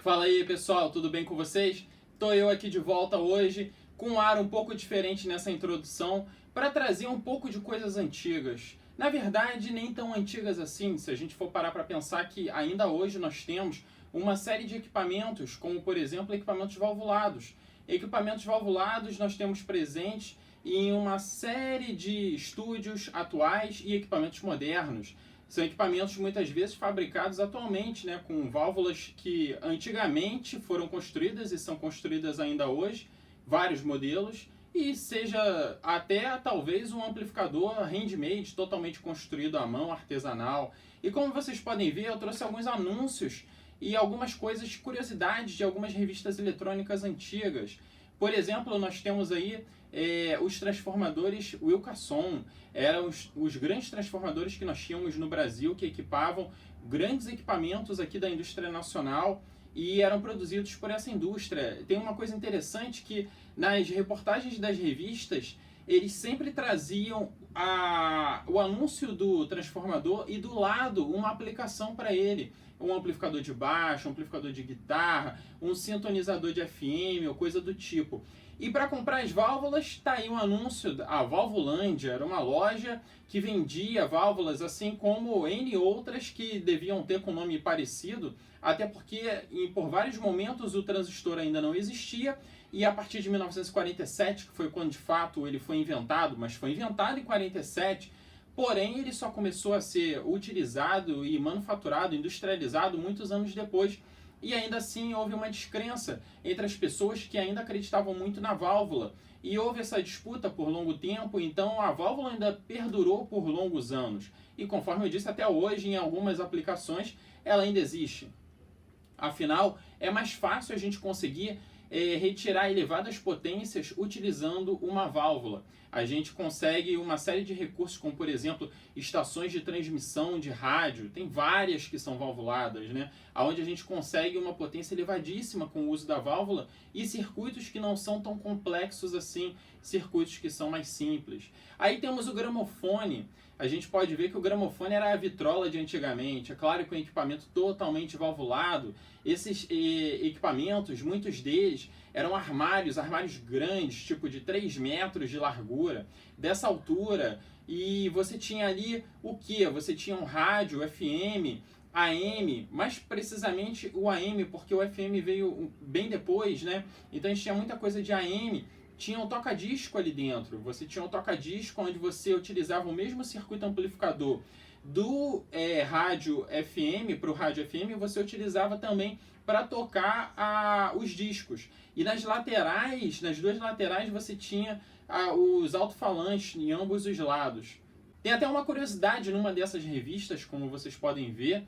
Fala aí pessoal, tudo bem com vocês? Tô eu aqui de volta hoje com um ar um pouco diferente nessa introdução para trazer um pouco de coisas antigas. Na verdade, nem tão antigas assim, se a gente for parar para pensar que ainda hoje nós temos uma série de equipamentos, como por exemplo equipamentos valvulados. Equipamentos valvulados nós temos presentes em uma série de estúdios atuais e equipamentos modernos. São equipamentos muitas vezes fabricados atualmente, né, com válvulas que antigamente foram construídas e são construídas ainda hoje, vários modelos, e seja até talvez um amplificador handmade, totalmente construído à mão, artesanal. E como vocês podem ver, eu trouxe alguns anúncios e algumas coisas, curiosidades de algumas revistas eletrônicas antigas. Por exemplo, nós temos aí os transformadores Wilcasson. Eram os grandes transformadores que nós tínhamos no Brasil, que equipavam grandes equipamentos aqui da indústria nacional e eram produzidos por essa indústria. Tem uma coisa interessante que nas reportagens das revistas eles sempre traziam o anúncio do transformador e do lado uma aplicação para ele. Um amplificador de baixo, um amplificador de guitarra, um sintonizador de FM ou coisa do tipo. E para comprar as válvulas, está aí um anúncio. A Valvulândia era uma loja que vendia válvulas, assim como N outras que deviam ter com nome parecido, até porque por vários momentos o transistor ainda não existia, e a partir de 1947, que foi quando de fato ele foi inventado, mas foi inventado em 47, porém ele só começou a ser utilizado e manufaturado, industrializado muitos anos depois. E ainda assim houve uma descrença entre as pessoas que ainda acreditavam muito na válvula. E houve essa disputa por longo tempo, então a válvula ainda perdurou por longos anos. E conforme eu disse, até hoje, em algumas aplicações, ela ainda existe. Afinal, é mais fácil a gente conseguir retirar elevadas potências utilizando uma válvula. A gente consegue uma série de recursos, como por exemplo, estações de transmissão de rádio, tem várias que são valvuladas, né? Onde a gente consegue uma potência elevadíssima com o uso da válvula e circuitos que não são tão complexos assim, circuitos que são mais simples. Aí temos o gramofone. A gente pode ver que o gramofone era a vitrola de antigamente, é claro que um equipamento totalmente valvulado. Esses equipamentos, muitos deles, eram armários grandes, tipo de 3 metros de largura, dessa altura, e você tinha ali o que? Você tinha um rádio, FM, AM, mais precisamente o AM, porque o FM veio bem depois, né? Então a gente tinha muita coisa de AM. Tinha um toca-disco ali dentro. Você tinha um toca-disco onde você utilizava o mesmo circuito amplificador do rádio FM para o rádio FM, você utilizava também para tocar os discos. E nas laterais, nas duas laterais, você tinha os alto-falantes em ambos os lados. Tem até uma curiosidade numa dessas revistas, como vocês podem ver,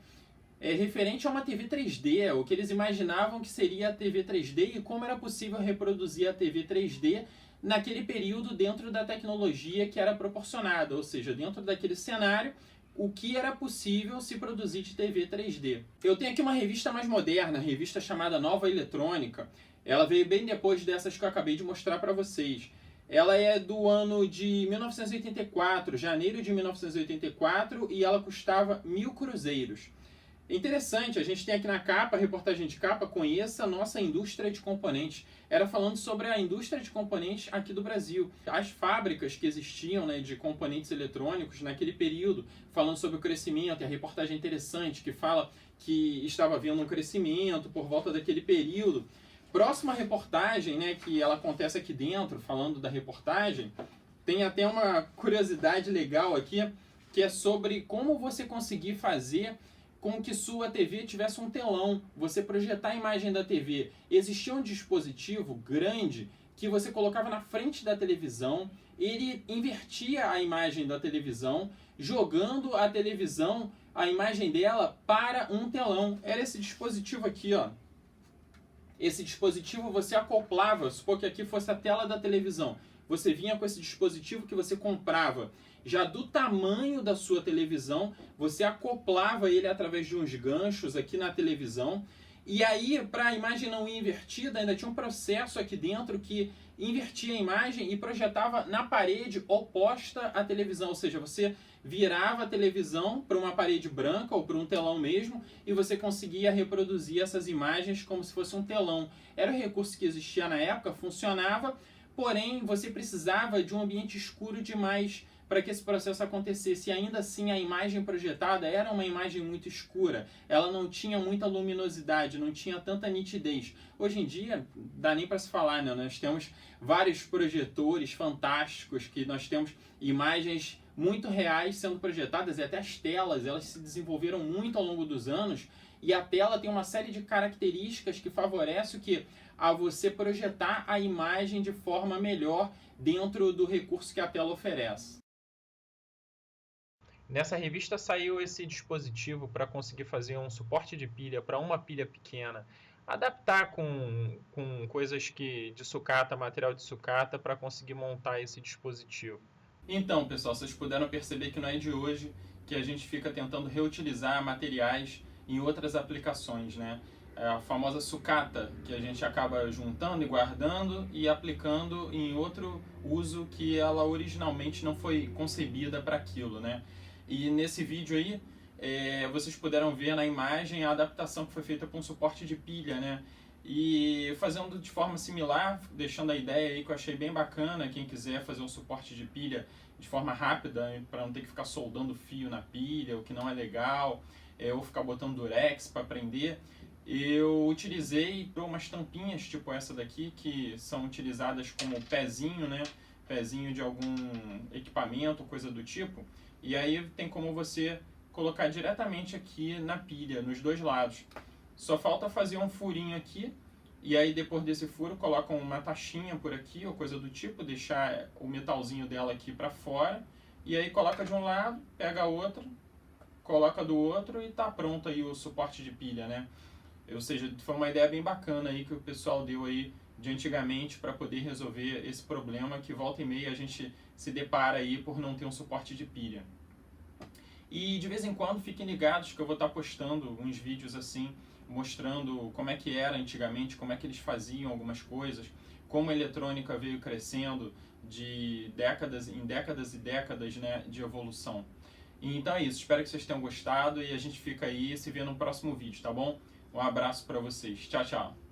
referente a uma TV 3D, o que eles imaginavam que seria a TV 3D e como era possível reproduzir a TV 3D naquele período dentro da tecnologia que era proporcionada, ou seja, dentro daquele cenário, o que era possível se produzir de TV 3D. Eu tenho aqui uma revista mais moderna, revista chamada Nova Eletrônica. Ela veio bem depois dessas que eu acabei de mostrar para vocês. Ela é do ano de 1984, janeiro de 1984, e ela custava 1.000 cruzeiros. Interessante, a gente tem aqui na capa, a reportagem de capa, conheça a nossa indústria de componentes. Era falando sobre a indústria de componentes aqui do Brasil. As fábricas que existiam, né, de componentes eletrônicos naquele período, falando sobre o crescimento, e a reportagem é interessante, que fala que estava havendo um crescimento por volta daquele período. Próxima reportagem, né, que ela acontece aqui dentro, falando da reportagem, tem até uma curiosidade legal aqui, que é sobre como você conseguir fazer com que sua TV tivesse um telão, você projetar a imagem da TV. Existia um dispositivo grande que você colocava na frente da televisão, ele invertia a imagem da televisão, jogando a televisão, a imagem dela, para um telão. Era esse dispositivo aqui, ó. Esse dispositivo você acoplava, supor que aqui fosse a tela da televisão. Você vinha com esse dispositivo que você comprava já do tamanho da sua televisão, você acoplava ele através de uns ganchos aqui na televisão, e aí, para a imagem não ir invertida, ainda tinha um processo aqui dentro que invertia a imagem e projetava na parede oposta à televisão, ou seja, você virava a televisão para uma parede branca ou para um telão mesmo e você conseguia reproduzir essas imagens como se fosse um telão. Era um recurso que existia na época, funcionava, porém você precisava de um ambiente escuro demais para que esse processo acontecesse. E ainda assim a imagem projetada era uma imagem muito escura, ela não tinha muita luminosidade, não tinha tanta nitidez. Hoje em dia, dá nem para se falar, né? Nós temos vários projetores fantásticos, que nós temos imagens muito reais sendo projetadas, e até as telas, elas se desenvolveram muito ao longo dos anos, e a tela tem uma série de características que favorecem o que? A você projetar a imagem de forma melhor dentro do recurso que a tela oferece. Nessa revista saiu esse dispositivo para conseguir fazer um suporte de pilha para uma pilha pequena, adaptar com coisas de sucata, material de sucata, para conseguir montar esse dispositivo. Então, pessoal, vocês puderam perceber que não é de hoje que a gente fica tentando reutilizar materiais em outras aplicações, né? A famosa sucata, que a gente acaba juntando e guardando e aplicando em outro uso que ela originalmente não foi concebida para aquilo, né? E nesse vídeo aí, vocês puderam ver na imagem a adaptação que foi feita para um suporte de pilha, né? E fazendo de forma similar, deixando a ideia aí que eu achei bem bacana, quem quiser fazer um suporte de pilha de forma rápida, para não ter que ficar soldando fio na pilha, o que não é legal, ou ficar botando durex para prender, eu utilizei umas tampinhas tipo essa daqui, que são utilizadas como pezinho, né? Pezinho de algum equipamento, coisa do tipo. E aí tem como você colocar diretamente aqui na pilha, nos dois lados. Só falta fazer um furinho aqui, e aí depois desse furo coloca uma taxinha por aqui, ou coisa do tipo, deixar o metalzinho dela aqui para fora, e aí coloca de um lado, pega outro, coloca do outro e tá pronto aí o suporte de pilha, né? Ou seja, foi uma ideia bem bacana aí que o pessoal deu aí de antigamente para poder resolver esse problema que volta e meia a gente se depara aí por não ter um suporte de pilha. E de vez em quando fiquem ligados que eu vou estar postando uns vídeos assim, mostrando como é que era antigamente, como é que eles faziam algumas coisas, como a eletrônica veio crescendo de décadas em décadas e décadas, né, de evolução. E então é isso, espero que vocês tenham gostado e a gente fica aí se vê no próximo vídeo, tá bom? Um abraço para vocês, tchau, tchau!